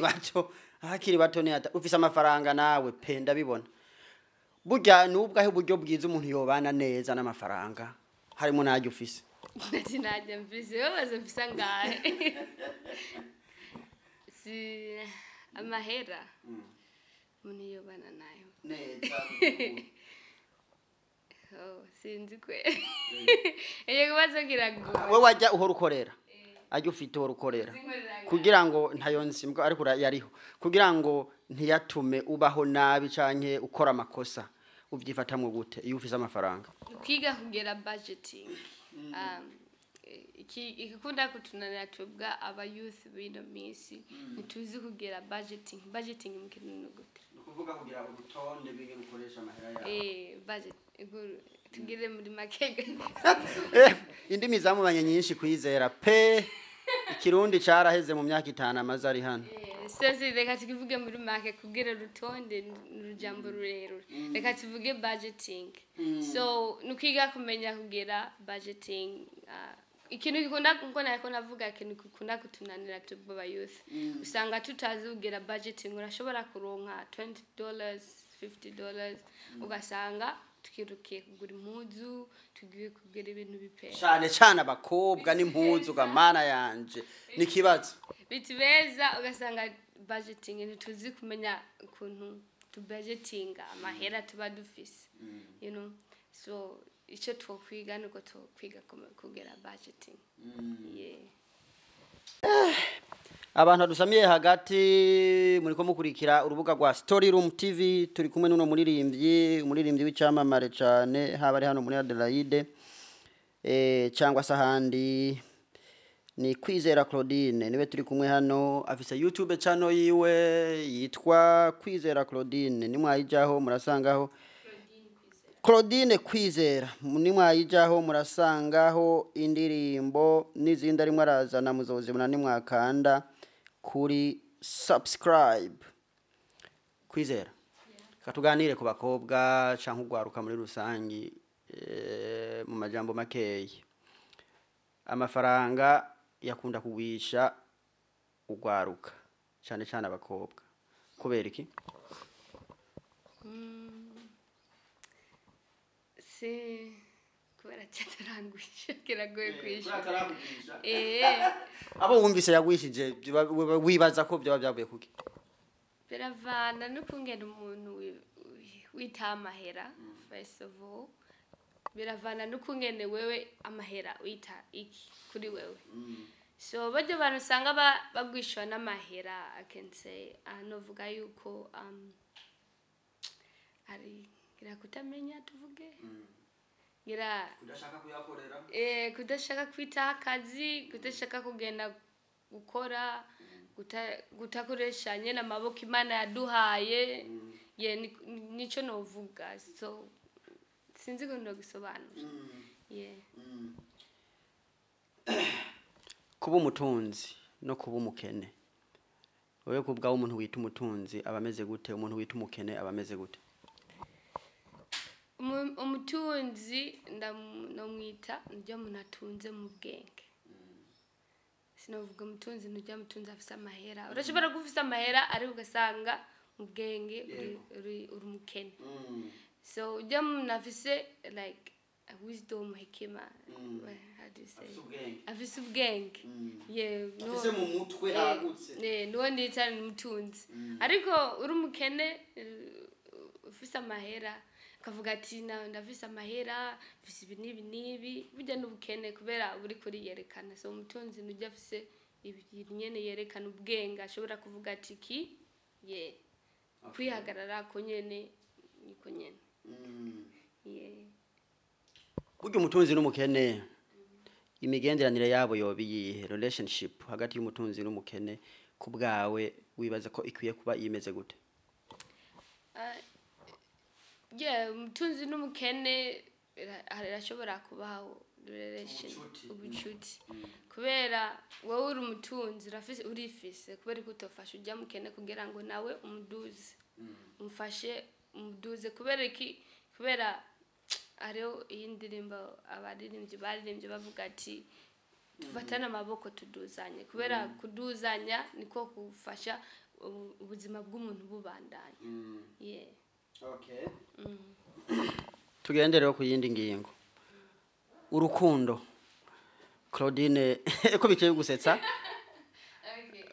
S1: bato ni ata ufise amafaranga nawe pe ndabibona. Burya nubwahe buryo bwiza umuntu yobana neza n'amafaranga. Harimo najye ufise.
S2: Ati najye mfise yobaze mfisa ngahe. Si amahera. Umuntu yobana nayo.
S1: Neza.
S2: Oh, sinzi kwe. Kubaza kirago.
S1: We wajya uhora ukorera. Ajya ufite uhora ukorera. Kugira ngo ntayonsimbwa ariko yariho. Kugira ngo ntiyatume ubaho nabi canke ukora amakosa. Uvyifatamwe gute iyo ufise amafaranga?
S2: Ukiga kugera budgeting. Ikikunda kutunanira twebwa aba youth bino misi nituzi kugera budgeting mukinu gute.
S1: Kuvuga kugira urutonde bige gukoresha amahera yawe.
S2: Budget tugire muri makega.
S1: Indimi zamubanye nyinshi kwizera pe ikirundi caraheze mu myaka 5 amaze ari hano.
S2: Sese reka tukivuge muri make kugira rutonde n'urujambo rurero. Reka tuvuge budgeting. So nukiga kumenya kugera budgeting ikintu gikunda nko navuga ikintu gikunda kutunanira tuba youth. Usanga tutazi kugera budgeting urashobora kuronka $20, $50 ugasanga tukirukiye kugura impuzu tugiye kugera ibintu bipera
S1: cyane abakobwa n'impuzu gamana yanje nikibazo
S2: bitibeza ugasanga budgeting ntituzi kumenya ukuntu tu budgeting amahera tuba dufise you know so ico twokwiga nuko twokwiga kugera budgeting yeah.
S1: Abantu dusamiye hagati muri ko mukurikira urubuga rwa Story Room TV turi kumwe n'uno umuririmbyi w'icamamare cyane haba ari hano muri Adelaide cyangwa sahandi ni Kwizera Claudine niwe turi kumwe hano afise YouTube channel yiwe yitwa Kwizera Claudine nimwayijaho murasangaho Claudine Kwizera nimwayijaho murasangaho indirimbo n'izindi ari mwarazana muzozibona nimwakanda kuri subscribe Kwizera katuganire ku bakobwa canke ugwaruka muri rusangi mu majambo makeyi amafaranga yakunda kugwisha ugwaruka cyane abakobwa kubera iki
S2: kubera cyatarangwisha kiragoye kwisha
S1: abo wumvise yagwishije wibaza ko byaba byavuye kuki
S2: biravana no kungena umuntu wita amahera first of all biravana no kungene wewe amahera wita iki kuri wewe so bajye abantu usanga bagwishwa n'amahera I can say novuga yuko ari kirakutamenya tuvuge ngira
S1: kudashaka kuyakorera
S2: kudashaka kwitaho akazi kudashaka kugenda gukora gutakoresha nyene amaboko Imana yaduhaye nico novuga so sinzi ko ndogisobanura
S1: kuba umutunzi no kuba umukene wewe kubwaho umuntu wita umutunzi abameze gute umuntu wita umukene abameze gute
S2: umutunzi ndamwita ndio umuntu atunze mu bwenge sinovuga umutunzi nujya mutunzi afisa amahera urashobora gufisa amahera ari ugasanga mu bwenge uri umukene so ujya munafise like a wisdom hekima how do you say afise ubwenge no
S1: afise mu mutwe hagutse
S2: no ndita umutunzi ariko uri umukene ufise amahera kavuga ati ndafise amahera mfise ibi nibi burya n'ubukene kubera buri kuri yerekana so umutunzi nujya afise ibintu nyene yerekana ubwenge ashobora kuvuga ati ki kwihagarara ko nyene niko nyene
S1: burya umutunzi n'umukene imigenderanire yabo yobiyihe relationship hagati y'umutunzi n'umukene kubwawe wibaza ko ikwiye kuba yimeze gute
S2: umutunzi n'umukene arashobora kubaho relation ubucuti kubera wowe uri umutunzi urifise kubera ko utofasha ujya mukene kugira ngo nawe umuduze umfashe umuduze kubera ariyo iyi ndirimbo abaririmbyi bavuga ati tufatane amaboko tuduzanye kubera kuduzanya niko kufasha ubuzima bw'umuntu bubandanya
S1: okay tugende rero ku yindi ngingo urukundo Claudine ko bikeye gusetsa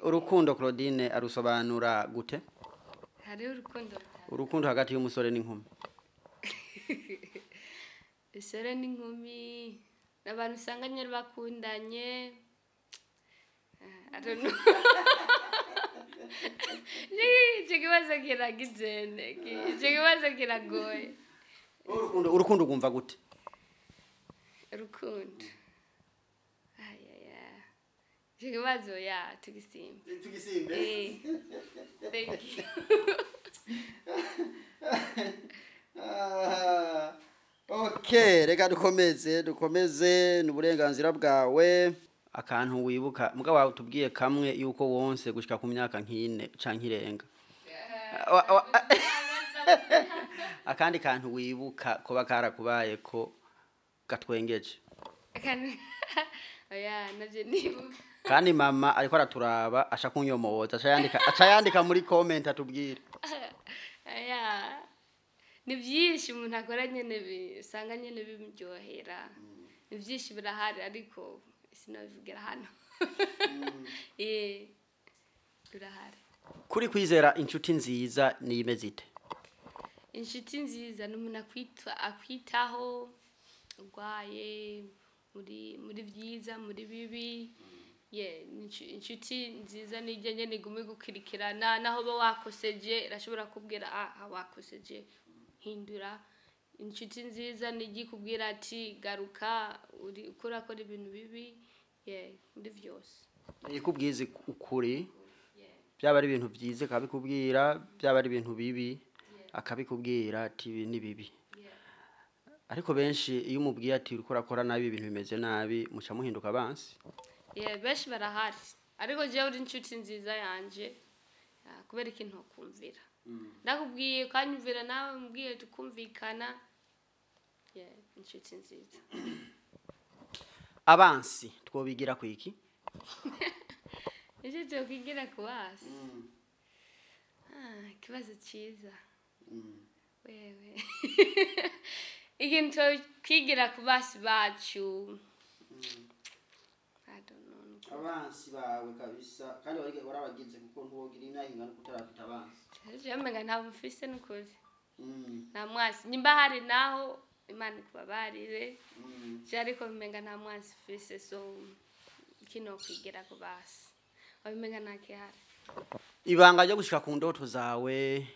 S1: urukundo Claudine arusobanura gute
S2: hari
S1: urukundo hagati y'umusore n'inkumi
S2: isere n'inkumi n'abantu usanga nyine bakundanye I don't know Chikibazo kiragizene chikibazo kiragoye
S1: urukundo gumva gute
S2: urukundo chikibazo tugisimbe thank you
S1: okay reka dukomeze n'uburenganzira bwawe akantu wibuka mugabo wawe tubwiye kamwe yuko wonse gushika ku myaka nk'ine canke irenga akandi kantu wibuka kuba karakubaye ko gatwengeje
S2: navyo nibuka
S1: kandi mama ariko araturaba asha kunyomoza acayandika muri comment atubwira ni byinshi umuntu akora nyene bisanga nyene bimuryohera ni byinshi birahari ariko sinabivugira hano birahari kuri Kwizera inshuti nziza niyimeze ite
S2: inshuti nziza n'umuntu akwitaho urwaye muri byiza muri bibi inshuti nziza nijye nyene igume gukirikirana naho ba wakoseje irashobora kubwira wakoseje hindura inshuti nziza nijye kubwira ati garuka ukora ibintu bibi muri vyose
S1: ikubwize ukuri byaba ari ibintu byize akabikubwira byaba ari ibintu bibi akabikubwira ati ibi ni bibi ariko benshi iyo umubwiye ati uriko urakora nabi ibintu bimeze nabi muca muhinduka abansi
S2: benshi barahari ariko jewe uri inshuti nziza yanje kubera ikintu kumvira ndakubwiye kanyumvira nawe mbwiye tukumvikana inshuti nziza
S1: abansi twobigira kwiki
S2: ije twokigira kuwasi kibazo ciza wewe ikintu kwigira kubasi bacu I don't know
S1: abansi bawe kabisa kandi warabagize kuko ntuwogira inahingana kutarafita abansi
S2: Jamenga nta mufise n'ukuri nta mwasi nimba hari naho Imana kubabarire ariko bimenga nta mwasi fise so kino kwigira kubasi abimenga nakihari
S1: ibanga ryo gushika ku ndoto zawe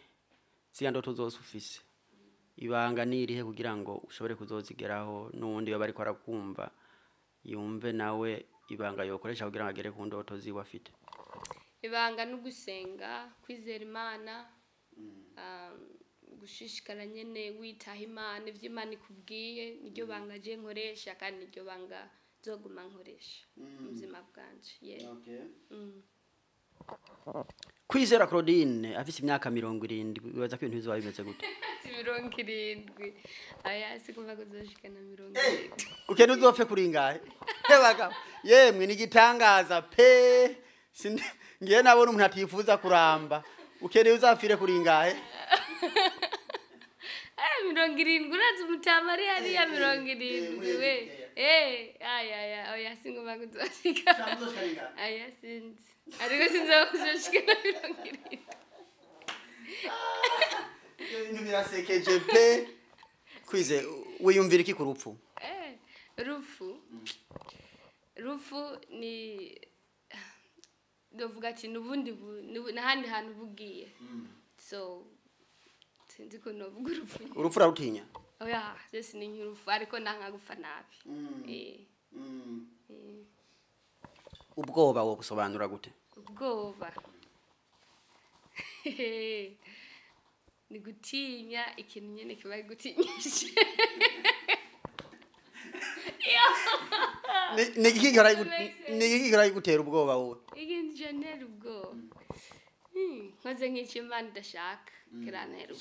S1: ziya ndoto zose ufise ibanga nirihe kugira ngo ushobore kuzozigeraho n'uwundi yoba ariko arakumva yumve nawe ibanga yokoresha kugira ngo agere ku ndoto ziwe afite?
S2: ibanga no gusenga, kwizera Imana, gushishikara nyene witaha Imana, ivyo Imana ikubwiye niryo banga je nkoresha kandi niryo banga zoguma nkoresha mu buzima bwanje.
S1: Kwizera Claudine afite imyaka 70, wibaza ko ibintu bizoba bimeze gute?
S2: 70 aya sikumva kuzoshikana 70.
S1: Ukene uzopfe kuri ngahe? Hebaga yemwe ni gitangaza pe. Ngiye nabona umuntu atifuza kuramba. Ukene uzafire kuri ngahe?
S2: 70 urazi umutamari hariya 70 we. Aya oya singomba kuzoshika. Aya sinzi. Ariko sinzoshikana 70.
S1: Ibintu birasekeje pe. Kwize wiyumvira iki ku rupfu?
S2: Rufu ni dovuga ati nubundi nahandi hantu bugiye. So sinzi ko novuga
S1: urupfu rarutinya?
S2: Oya just ni urufu ariko nanga gufa nabi.
S1: Ubwoba wo busobanura gute?
S2: Ubwoba ni gutinya ikintu nyene kiba gutinyishe.
S1: Nigikigara gutera ubwoba wowe?
S2: Ikintu janera ubwoba nkoze nk'ikimana ndashaka kirantera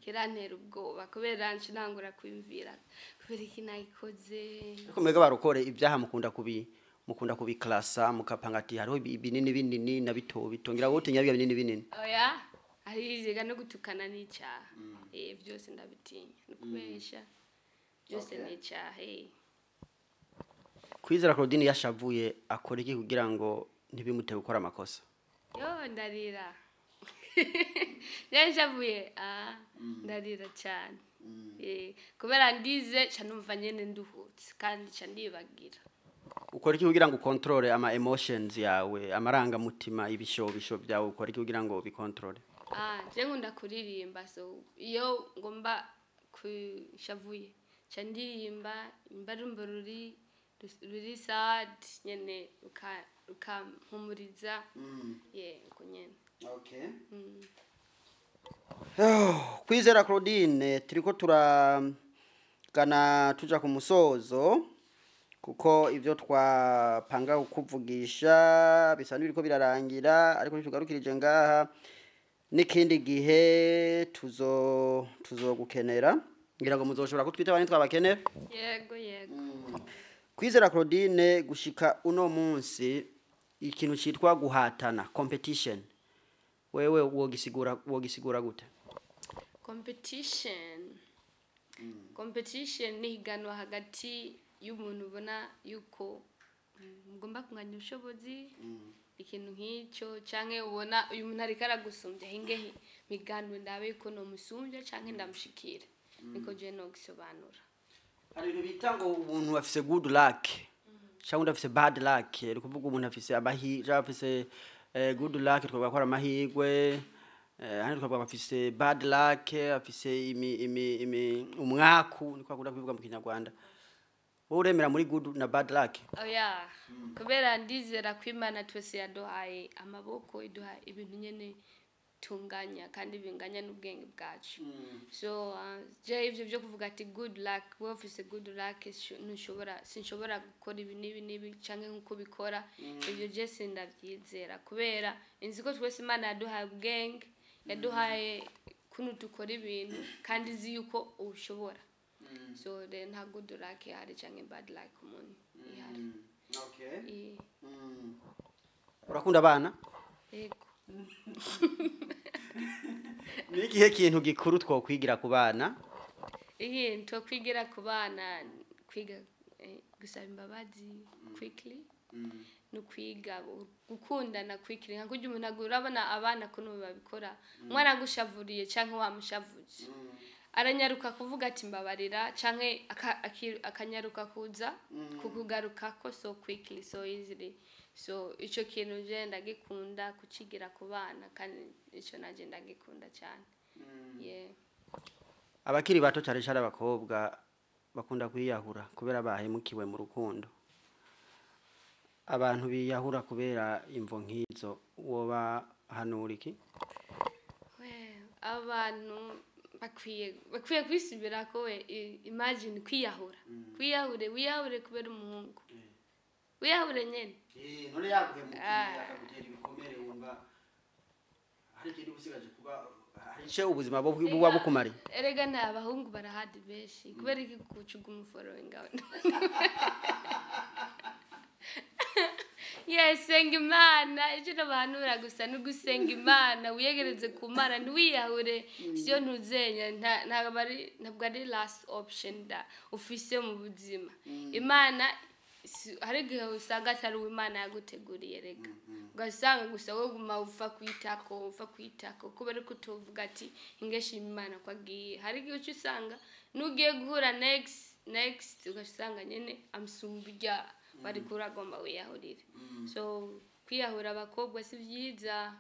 S2: kirantera ubwoba kubera nshingura kwimvira kubera iki nayikoze.
S1: Ariko mwega barukore ibyaha mukunda kubiklasa mukapanga ati hariho binini na bito bitongira wote nyabiya binini.
S2: Oya ariziga no gutukana n'icyaha. Vyose ndabitinya no kubesha byose n'icyaha.
S1: Kwizera Claudine yashavuye akora iki kugira ngo ntibimute gukora amakosa?
S2: Yo ndarira. Yashavuye ndarira cyane. Kubera ndize canumva nyene nduhutse kandi candibagira.
S1: Ukora iki kugira ngo control ama emotions yawe, amaranga mutima, ibishobisho byawe ukora iki kugira ngo bikontrole?
S2: Je nkunda kuririmba, so iyo ngomba kushavuye candirimba imbarumbo ruri sad nyene ukampumuriza. Uko nyene.
S1: Okay. Kwizera Claudine turiko turagana tuja ku musozo kuko ivyo twapanga kukuvugisha bisa n'ibiriko birarangira, ariko tugarukirije ngaha n'ikindi gihe tuzogukenera ngira ngo muzoshobora kutwita abandi twabakenera.
S2: Yego.
S1: Kwizera Claudine gushika uno munsi ikintu citwa guhatana, competition, wewe wogisigura gute?
S2: Competition ni higanwa hagati y'umuntu ubona yuko mugomba kunganya ubushobozi ikintu nk'icyo canke ubona uyu muntu ariko aragusumbya hinge miganwe ndabe yuko no musumbya canke ndamushikira. Niko je no gisobanura.
S1: Hari ibintu bita ngo umuntu afise good luck cyangwa afise bad luck, ari kuvuga umuntu afise amahirwe, afise good luck twakora amahirwe, hano twavuga afise bad luck, afise umwaku niko akunda kubivuga mu Kinyarwanda. Wowe uremera muri good na bad luck?
S2: Oya kubera ndizera kw'Imana twese yaduhaye amaboko, iduha ibintu nyene tunganya kandi binganya n'ubwenge bwacu. So je ivyo byo kuvuga ati good luck, we office good luck sinshobora gukora ibi nibi canke nkuko bikora, ivyo je sindavyizera kubera inzi ko twese Imana yaduhaye ubwenge, yaduhaye kuno dukora ibintu kandi izi yuko ushobora. So then nta good luck hari canke bad luck umuntu ihari.
S1: Okay. Urakunda abana?
S2: Yego.
S1: Nikihe kintu gikuru twokwigira ku bana?
S2: Twokwigira ku bana kwiga gusaba imbabazi quickly, no kwiga gukundana quickly. Nka kujya umuntu urabona abana kuno babikora, umwana gushavuriye canke wamushavuje aranyaruka kuvuga ati mbabarira canke akanyaruka kuza kukugaruka ko so quickly, so easily. So ico kintu je ndagikunda kucigira ku bana kandi ico naje ndagikunda cyane.
S1: abakiri bato cyane cyane abakobwa bakunda kwiyahura kubera bahemukiwe mu rukundo. Abantu biyahura kubera imvo nk'izo woba hanura iki?
S2: Abantu bakwiye kwisubira ko imagine kwiyahura. Wiyahure kubera umuhungu. Wiyahure nyene.
S1: None yaguhemukiye akagutera ibikomere wumva hari ikindi usigaje kuba hari ubuzima buba bukumari.
S2: Erega nta abahungu barahadi benshi kubera iki kucuga umuforo ngaho. Yes, senga Imana icyo nabanura gusa no gusenga Imana wiyegereze ku Mana ntiwiyahure syo ntuzenya ntabwo ari last option da ufise mu buzima. Imana hari igihe usanga atari Imana yaguteguriye rega ugasanga gusa wowe guma ufa kwitako kubera ko tuvuga ati ingeshima Imana kwagiye. Hari igihe usanga nugiye guhura next ugasanga nyene amsumbya bari kuragomba wiyahurire. So kwiyahura abakobwa si vyiza.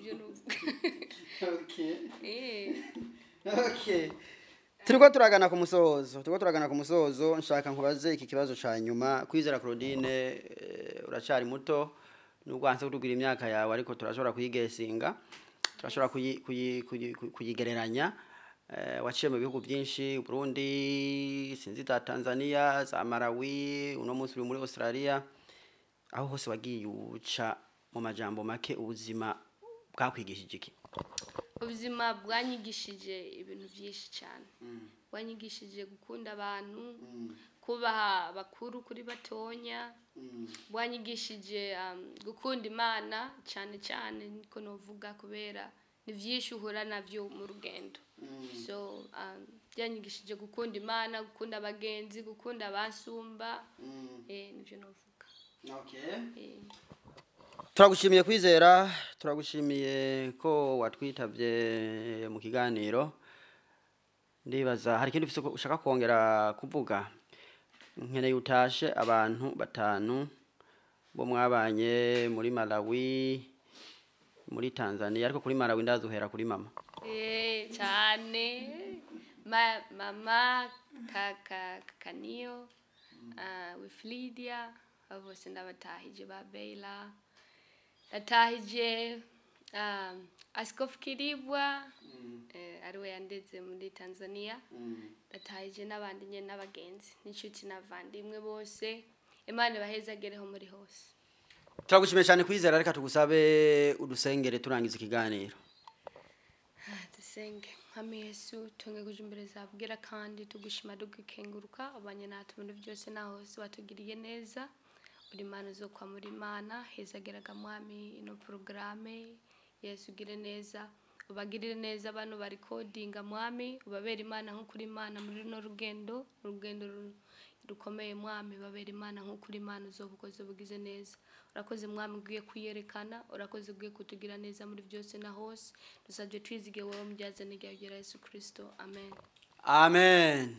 S2: Byo nuvuga.
S1: Okay. Turiko turagana ku musozo nshaka nkubaze iki kibazo ca nyuma. Kwizera Claudine uracari muto n'ubwanse kutugira imyaka yawe ariko turashobora kuyigesinga. Turashobora kuyigereranya. Waciye mu bihugu byinshi Burundi, sinzi za Tanzania, za Malawi, uno munsi uri muri Australia. Aho hose wagiye uca mu majambo make ubuzima bwakwigishije iki?
S2: Ubuzima bwanyigishije ibintu byinshi cyane. Bwanyigishije gukunda abantu, kubaha bakuru kuri batonya. Bwanyigishije gukunda Imana cyane niko novuga kubera ni byinshi uhura navyo mu rugendo. So byanyigishije gukunda Imana, gukunda abagenzi, gukunda abasumba. Nivyo novuga.
S1: Okay. Turagushimiye Kwizera, turagushimiye ko watwitavye mu kiganiro. Ndibaza hari ikindi ushaka kongera kuvuga? Nkeneye utashe abantu batanu bo mwabanye muri Malawi, muri Tanzania, ariko kuri Malawi ndazuhera kuri mama.
S2: Cyane mama Kaniyo with Lydia bose ndabatahije babela. Natahije Askofu Kiribwa ariwe yandeze muri Tanzania. Natahije n'abandi nyene n'abagenzi n'inshuti n'abavandimwe bose. Imana bahezagereho muri hose.
S1: Turagushimiye cyane Kwizera, reka tugusaba udusengere turangiza ikiganiro.
S2: Dusenge. Mwami Yesu tunge kuja imbere zabwira kandi tugushima dukenguruka abanye natwe muri byose na hose watugiriye neza. Uri Mana zo kwa muri Mana hezageraga mwami ino programme. Yesu gire neza ubagirire neza abantu bari codinga mwami ubabera Imana nko kuri Imana muri no rugendo rukomeye mwami babera Imana nko kuri Imana uzobukoze bugize neza. Urakoze mwami ugiye kuyerekana, urakoze ugiye kutugira neza muri byose na hose. Dusabye twizige wowe mujyazane rya Yesu Kristo. Amen.
S1: Amen.